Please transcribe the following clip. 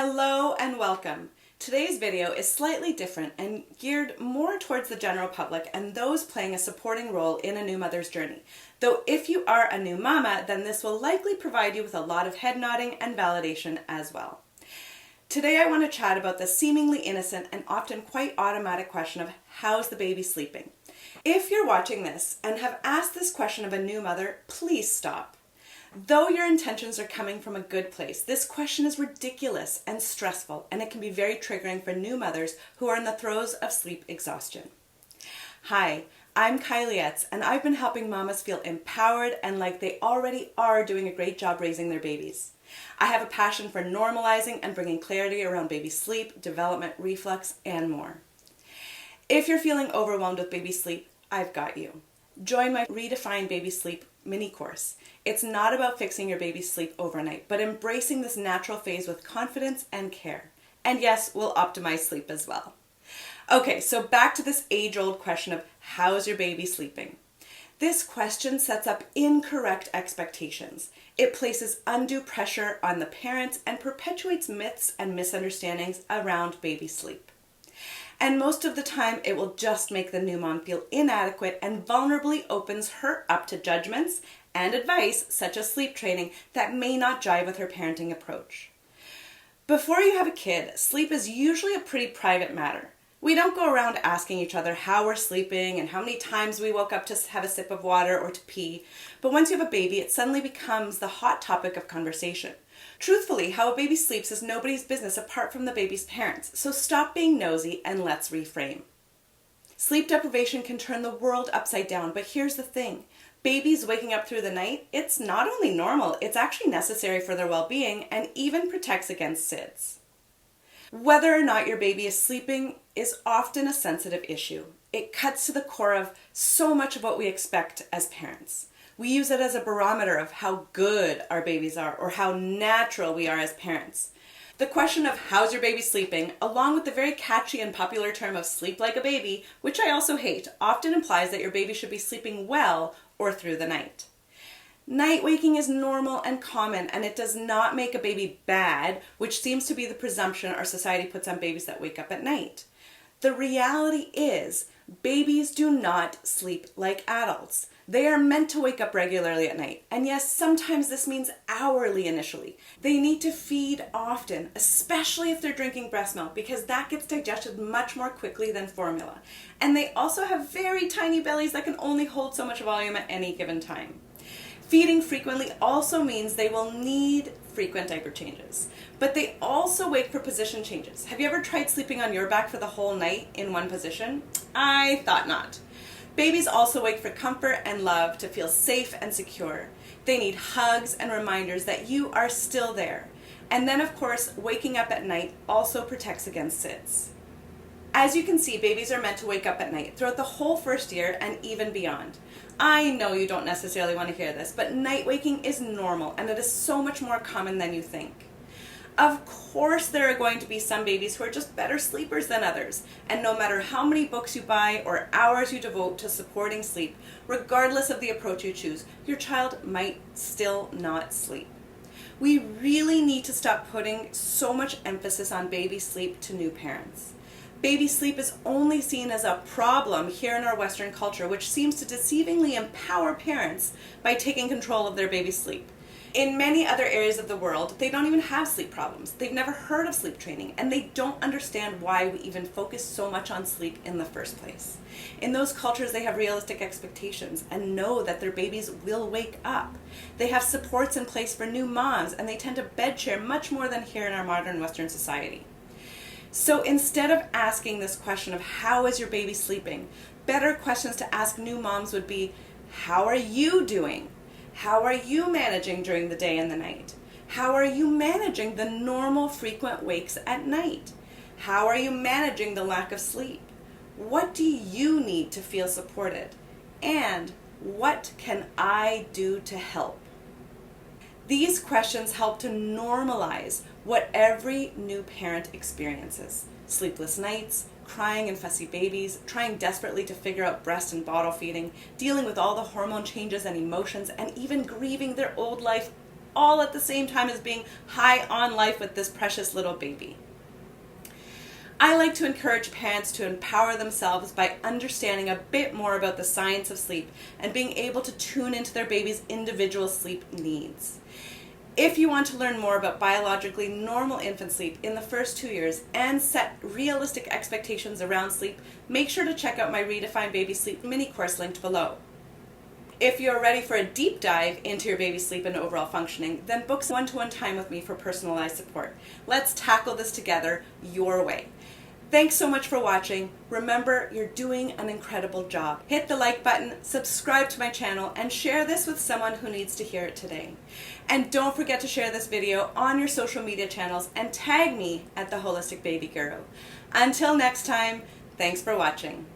Hello and welcome. Today's video is slightly different and geared more towards the general public and those playing a supporting role in a new mother's journey. Though if you are a new mama, then this will likely provide you with a lot of head nodding and validation as well. Today I want to chat about the seemingly innocent and often quite automatic question of how's the baby sleeping? If you're watching this and have asked this question of a new mother, please stop. Though your intentions are coming from a good place, this question is ridiculous and stressful, and it can be very triggering for new mothers who are in the throes of sleep exhaustion. Hi, I'm Kylie Etz, and I've been helping mamas feel empowered and like they already are doing a great job raising their babies. I have a passion for normalizing and bringing clarity around baby sleep, development, reflux, and more. If you're feeling overwhelmed with baby sleep, I've got you. Join my Redefine Baby Sleep mini course. It's not about fixing your baby's sleep overnight, but embracing this natural phase with confidence and care. And yes, we'll optimize sleep as well. Okay, so back to this age-old question of how's your baby sleeping? This question sets up incorrect expectations. It places undue pressure on the parents and perpetuates myths and misunderstandings around baby sleep. And most of the time, it will just make the new mom feel inadequate and vulnerably opens her up to judgments and advice, such as sleep training, that may not jive with her parenting approach. Before you have a kid, sleep is usually a pretty private matter. We don't go around asking each other how we're sleeping and how many times we woke up to have a sip of water or to pee. But once you have a baby, it suddenly becomes the hot topic of conversation. Truthfully, how a baby sleeps is nobody's business apart from the baby's parents, so stop being nosy and let's reframe. Sleep deprivation can turn the world upside down, but here's the thing. Babies waking up through the night, it's not only normal, it's actually necessary for their well-being and even protects against SIDS. Whether or not your baby is sleeping is often a sensitive issue. It cuts to the core of so much of what we expect as parents. We use it as a barometer of how good our babies are or how natural we are as parents. The question of how's your baby sleeping, along with the very catchy and popular term of sleep like a baby, which I also hate, often implies that your baby should be sleeping well or through the night. Night waking is normal and common, and it does not make a baby bad, which seems to be the presumption our society puts on babies that wake up at night. The reality is, babies do not sleep like adults. They are meant to wake up regularly at night, and yes, sometimes this means hourly initially. They need to feed often, especially if they're drinking breast milk, because that gets digested much more quickly than formula. And they also have very tiny bellies that can only hold so much volume at any given time. Feeding frequently also means they will need frequent diaper changes, but they also wake for position changes. Have you ever tried sleeping on your back for the whole night in one position? I thought not. Babies also wake for comfort and love, to feel safe and secure. They need hugs and reminders that you are still there. And then, of course, waking up at night also protects against SIDS. As you can see, babies are meant to wake up at night throughout the whole first year and even beyond. I know you don't necessarily want to hear this, but night waking is normal and it is so much more common than you think. Of course, there are going to be some babies who are just better sleepers than others, and no matter how many books you buy or hours you devote to supporting sleep, regardless of the approach you choose, your child might still not sleep. We really need to stop putting so much emphasis on baby sleep to new parents. Baby sleep is only seen as a problem here in our Western culture, which seems to deceivingly empower parents by taking control of their baby's sleep. In many other areas of the world, they don't even have sleep problems. They've never heard of sleep training, and they don't understand why we even focus so much on sleep in the first place. In those cultures, they have realistic expectations and know that their babies will wake up. They have supports in place for new moms, and they tend to bed share much more than here in our modern Western society. So instead of asking this question of how is your baby sleeping, better questions to ask new moms would be, how are you doing? How are you managing during the day and the night? How are you managing the normal frequent wakes at night? How are you managing the lack of sleep? What do you need to feel supported? And what can I do to help? These questions help to normalize what every new parent experiences. Sleepless nights, crying and fussy babies, trying desperately to figure out breast and bottle feeding, dealing with all the hormone changes and emotions, and even grieving their old life all at the same time as being high on life with this precious little baby. I like to encourage parents to empower themselves by understanding a bit more about the science of sleep and being able to tune into their baby's individual sleep needs. If you want to learn more about biologically normal infant sleep in the first 2 years and set realistic expectations around sleep, make sure to check out my Redefine Baby Sleep mini course linked below. If you're ready for a deep dive into your baby's sleep and overall functioning, then book one-to-one time with me for personalized support. Let's tackle this together your way. Thanks so much for watching. Remember, you're doing an incredible job. Hit the like button, subscribe to my channel, and share this with someone who needs to hear it today. And don't forget to share this video on your social media channels and tag me at the Holistic Baby Guru. Until next time, thanks for watching.